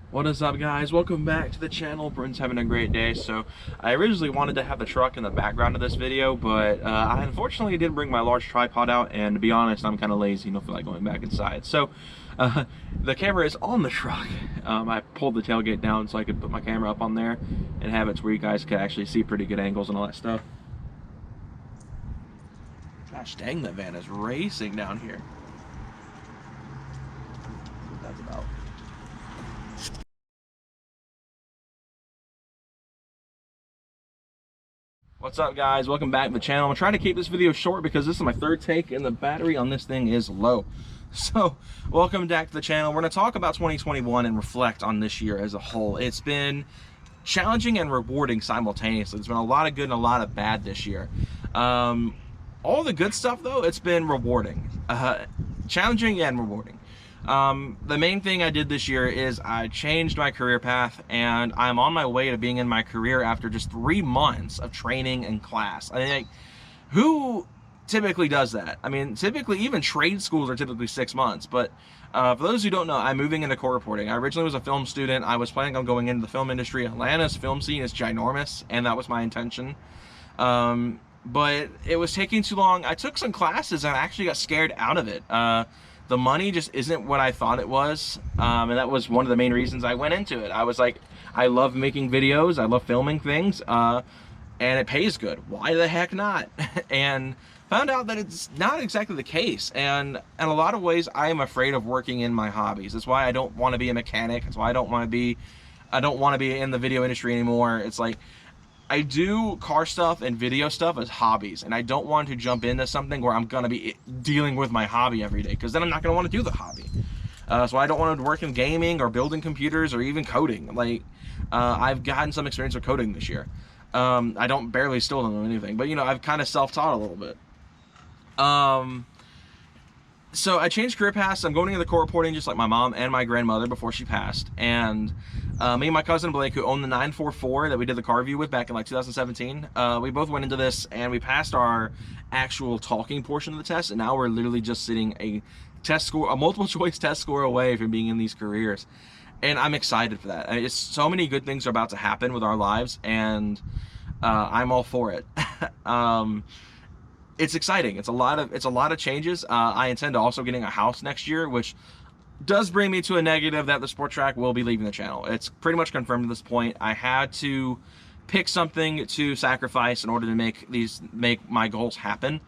What is up, guys? Welcome back to the channel. Brent's having a great day. So I originally wanted to have the truck in the background of this video, but I unfortunately didn't bring my large tripod out, and to be honest, I'm kind of lazy. Don't feel like going back inside. So the camera is on the truck. I pulled the tailgate down so I could put my camera up on there and have it to where you guys could actually see pretty good angles and all that stuff. Gosh dang, that van is racing down here. That's about. What's up, guys? Welcome back to the channel. I'm trying to keep this video short because this is my third take and the battery on this thing is low. So welcome back to the channel. We're going to talk about 2021 and reflect on this year as a whole. It's been challenging and rewarding simultaneously. There's been a lot of good and a lot of bad this year. All the good stuff, though, it's been rewarding, challenging and rewarding. The main thing I did this year is I changed my career path, and I'm on my way to being in my career after just 3 months of training and class. I mean, like, who typically does that? I mean, typically even trade schools are typically 6 months, but for those who don't know, I'm moving into court reporting. I originally was a film student. I was planning on going into the film industry. Atlanta's film scene is ginormous, and that was my intention. But it was taking too long. I took some classes and I actually got scared out of it. The money just isn't what I thought it was, and that was one of the main reasons I went into it. I was like, I love making videos, I love filming things, and it pays good. Why the heck not? And found out that it's not exactly the case, and in a lot of ways I am afraid of working in my hobbies. That's why I don't want to be a mechanic. That's why I don't want to be in the video industry anymore. It's like, I do car stuff and video stuff as hobbies, and I don't want to jump into something where I'm going to be dealing with my hobby every day, because then I'm not going to want to do the hobby. So I don't want to work in gaming or building computers or even coding. Like, I've gotten some experience with coding this year. I barely still don't know anything, but, you know, I've kind of self-taught a little bit. So I changed career paths. I'm going into the court reporting just like my mom and my grandmother before she passed. And me and my cousin Blake, who owned the 944 that we did the car review with back in like 2017, we both went into this and we passed our actual talking portion of the test. And now we're literally just sitting a multiple choice test score away from being in these careers. And I'm excited for that. It's so many good things are about to happen with our lives, and I'm all for it. It's exciting. It's a lot of changes. I intend to also getting a house next year, which does bring me to a negative that the sport track will be leaving the channel. It's pretty much confirmed at this point. I had to pick something to sacrifice in order to make my goals happen.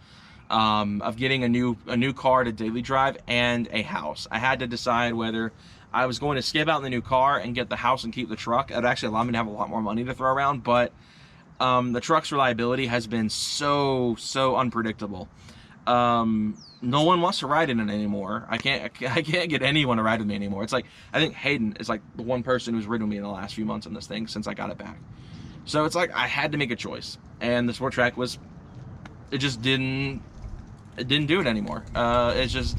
Of getting a new car to daily drive and a house. I had to decide whether I was going to skip out in the new car and get the house and keep the truck. It would actually allow me to have a lot more money to throw around, but the truck's reliability has been so unpredictable. No one wants to ride in it anymore. I can't get anyone to ride with me anymore. It's like, I think Hayden is like the one person who's ridden with me in the last few months on this thing since I got it back. So it's like I had to make a choice, and the sport track didn't do it anymore. It's just,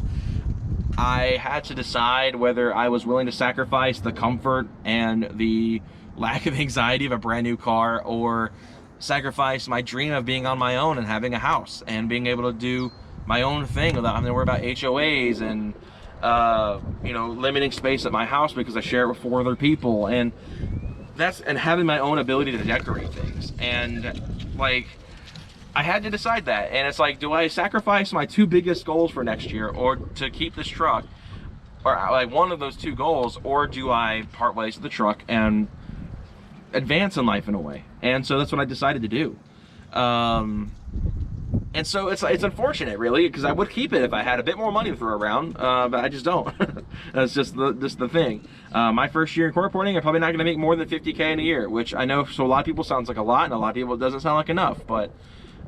I had to decide whether I was willing to sacrifice the comfort and the lack of anxiety of a brand new car, or sacrifice my dream of being on my own and having a house and being able to do my own thing without having to worry about HOAs and you know, limiting space at my house because I share it with 4 other people, and having my own ability to decorate things. And like, I had to decide that, and it's like, do I sacrifice my 2 biggest goals for next year, or to keep this truck, or like one of those 2 goals, or do I part ways with the truck and advance in life in a way? And so that's what I decided to do. And so it's unfortunate, really, because I would keep it if I had a bit more money to throw around, but I just don't. That's just the thing. My first year in court reporting, I'm probably not going to make more than $50K in a year, which I know so a lot of people sounds like a lot, and a lot of people it doesn't sound like enough, but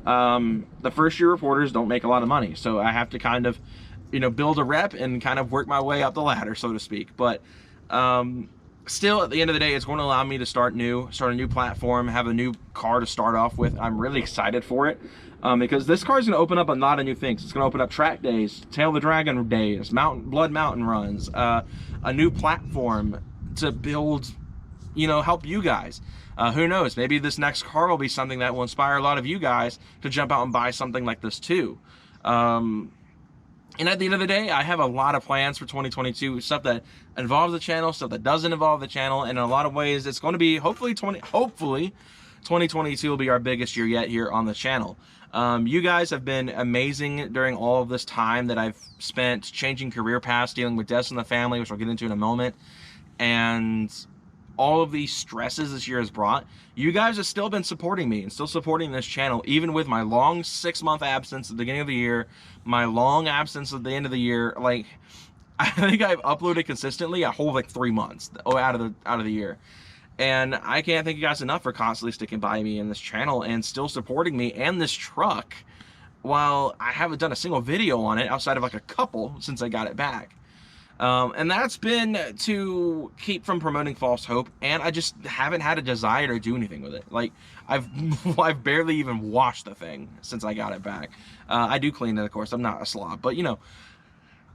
the first year reporters don't make a lot of money, so I have to kind of, you know, build a rep and kind of work my way up the ladder, so to speak. But still, at the end of the day, it's going to allow me to start a new platform, have a new car to start off with. I'm really excited for it, because this car is going to open up a lot of new things. It's going to open up track days, Tail the Dragon days, Blood Mountain runs, a new platform to build, you know, help you guys. Who knows, maybe this next car will be something that will inspire a lot of you guys to jump out and buy something like this too. And at the end of the day, I have a lot of plans for 2022, stuff that involves the channel, stuff that doesn't involve the channel, and in a lot of ways, it's going to be hopefully 2022 will be our biggest year yet here on the channel. You guys have been amazing during all of this time that I've spent changing career paths, dealing with deaths in the family, which I'll get into in a moment, and all of these stresses this year has brought. You guys have still been supporting me and still supporting this channel, even with my long 6-month absence at the beginning of the year, my long absence at the end of the year. Like, I think I've uploaded consistently a whole like 3 months out of the year. And I can't thank you guys enough for constantly sticking by me in this channel and still supporting me and this truck, while I haven't done a single video on it outside of like a couple since I got it back. And that's been to keep from promoting false hope, and I just haven't had a desire to do anything with it. Like, I've barely even washed the thing since I got it back. I do clean it, of course. I'm not a slob, but you know,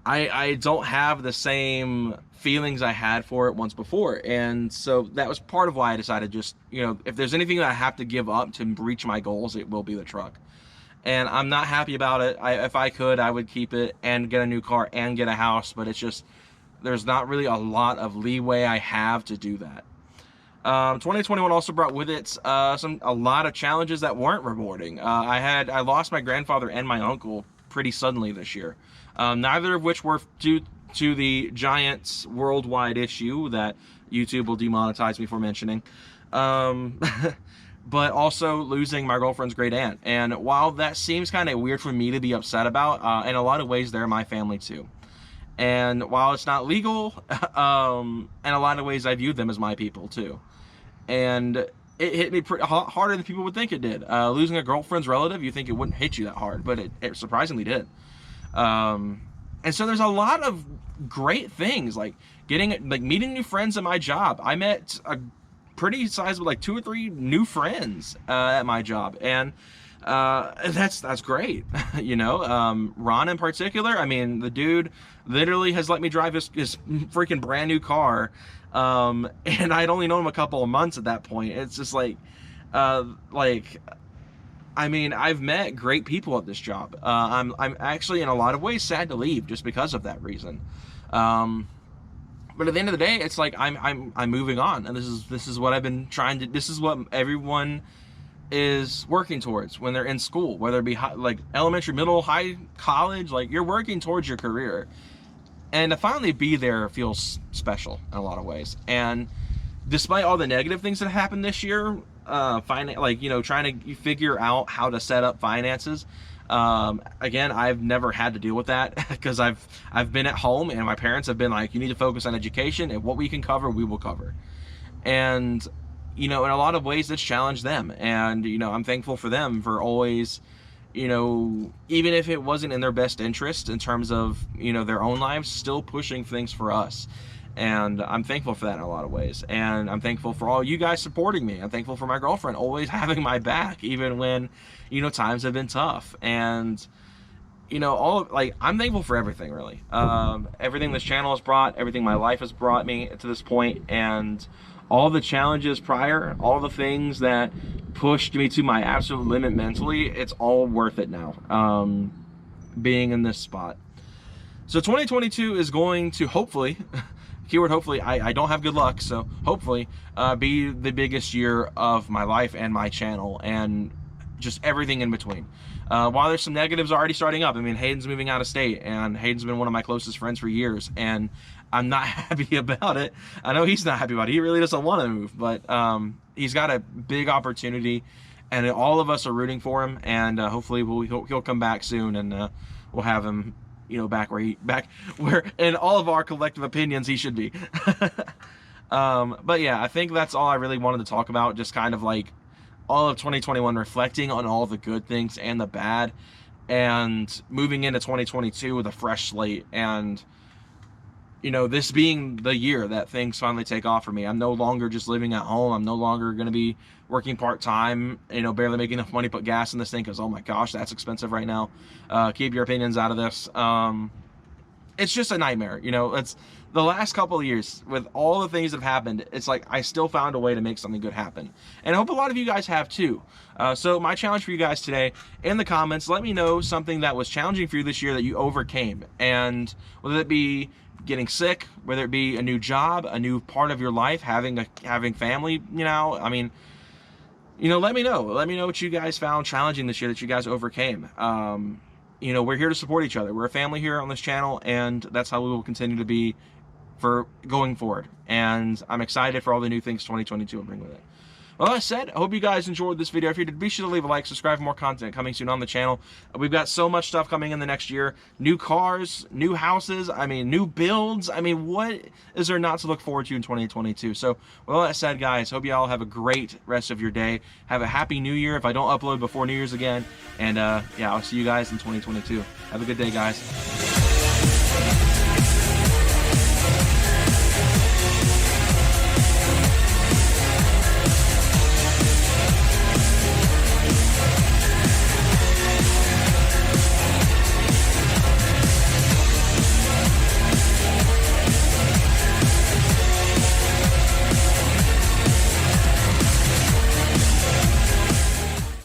I don't have the same feelings I had for it once before, and so that was part of why I decided, just, you know, if there's anything that I have to give up to reach my goals, it will be the truck. And I'm not happy about it. If I could, I would keep it and get a new car and get a house, but it's just, there's not really a lot of leeway I have to do that. 2021 also brought with it a lot of challenges that weren't rewarding. I lost my grandfather and my uncle pretty suddenly this year, neither of which were due to the giant worldwide issue that YouTube will demonetize me for mentioning. But also losing my girlfriend's great aunt. And while that seems kind of weird for me to be upset about, in a lot of ways, they're my family too. And while it's not legal, in a lot of ways, I viewed them as my people too. And it hit me harder than people would think it did. Losing a girlfriend's relative, you think it wouldn't hit you that hard, but it surprisingly did. And so there's a lot of great things, like meeting new friends at my job. I met a pretty sizable, like 2 or 3 new friends at my job, and that's great. You know, Ron in particular, I mean, the dude literally has let me drive his freaking brand new car, and I'd only known him a couple of months at that point. It's just like I mean, I've met great people at this job. I'm actually in a lot of ways sad to leave just because of that reason. But at the end of the day, it's like I'm moving on, and this is what I've been trying to. This is what everyone is working towards when they're in school, whether it be like elementary, middle, high, college. Like, you're working towards your career, and to finally be there feels special in a lot of ways. And despite all the negative things that happened this year, like, you know, trying to figure out how to set up finances. Again, I've never had to deal with that because I've been at home, and my parents have been like, you need to focus on education, and what we can cover, we will cover. And, you know, in a lot of ways, it's challenged them. And, you know, I'm thankful for them for always, you know, even if it wasn't in their best interest in terms of, you know, their own lives, still pushing things for us. And I'm thankful for that in a lot of ways. And I'm thankful for all you guys supporting me. I'm thankful for my girlfriend always having my back, even when, you know, times have been tough. And, you know, I'm thankful for everything, really. Everything this channel has brought, everything my life has brought me to this point, and all the challenges prior, all the things that pushed me to my absolute limit mentally, it's all worth it now, being in this spot. So 2022 is going to hopefully, keyword hopefully, I don't have good luck, so hopefully be the biggest year of my life and my channel, and just everything in between. While there's some negatives already starting up, I mean, Hayden's moving out of state, and Hayden's been one of my closest friends for years, and I'm not happy about it. I know he's not happy about it. He really doesn't want to move, but he's got a big opportunity, and all of us are rooting for him, and hopefully he'll come back soon, and we'll have him, you know, back where in all of our collective opinions he should be. But yeah, I think that's all I really wanted to talk about, just kind of like all of 2021, reflecting on all the good things and the bad, and moving into 2022 with a fresh slate. And, you know, this being the year that things finally take off for me. I'm no longer just living at home. I'm no longer going to be working part-time, you know, barely making enough money to put gas in this thing, because, oh my gosh, that's expensive right now. Keep your opinions out of this. It's just a nightmare, you know. the last couple of years, with all the things that have happened, it's like I still found a way to make something good happen. And I hope a lot of you guys have too. So my challenge for you guys today, in the comments, let me know something that was challenging for you this year that you overcame. And whether it be getting sick, whether it be a new job, a new part of your life, having family, you know, I mean, you know, let me know. Let me know what you guys found challenging this year that you guys overcame. You know, we're here to support each other. We're a family here on this channel, and that's how we will continue to be for going forward. And I'm excited for all the new things 2022 will bring with it. Well, as I said, I hope you guys enjoyed this video. If you did, be sure to leave a like, subscribe for more content coming soon on the channel. We've got so much stuff coming in the next year. New cars, new houses, I mean, new builds. I mean, what is there not to look forward to in 2022? So, with all that said, guys, hope you all have a great rest of your day. Have a happy new year if I don't upload before New Year's again. And, yeah, I'll see you guys in 2022. Have a good day, guys.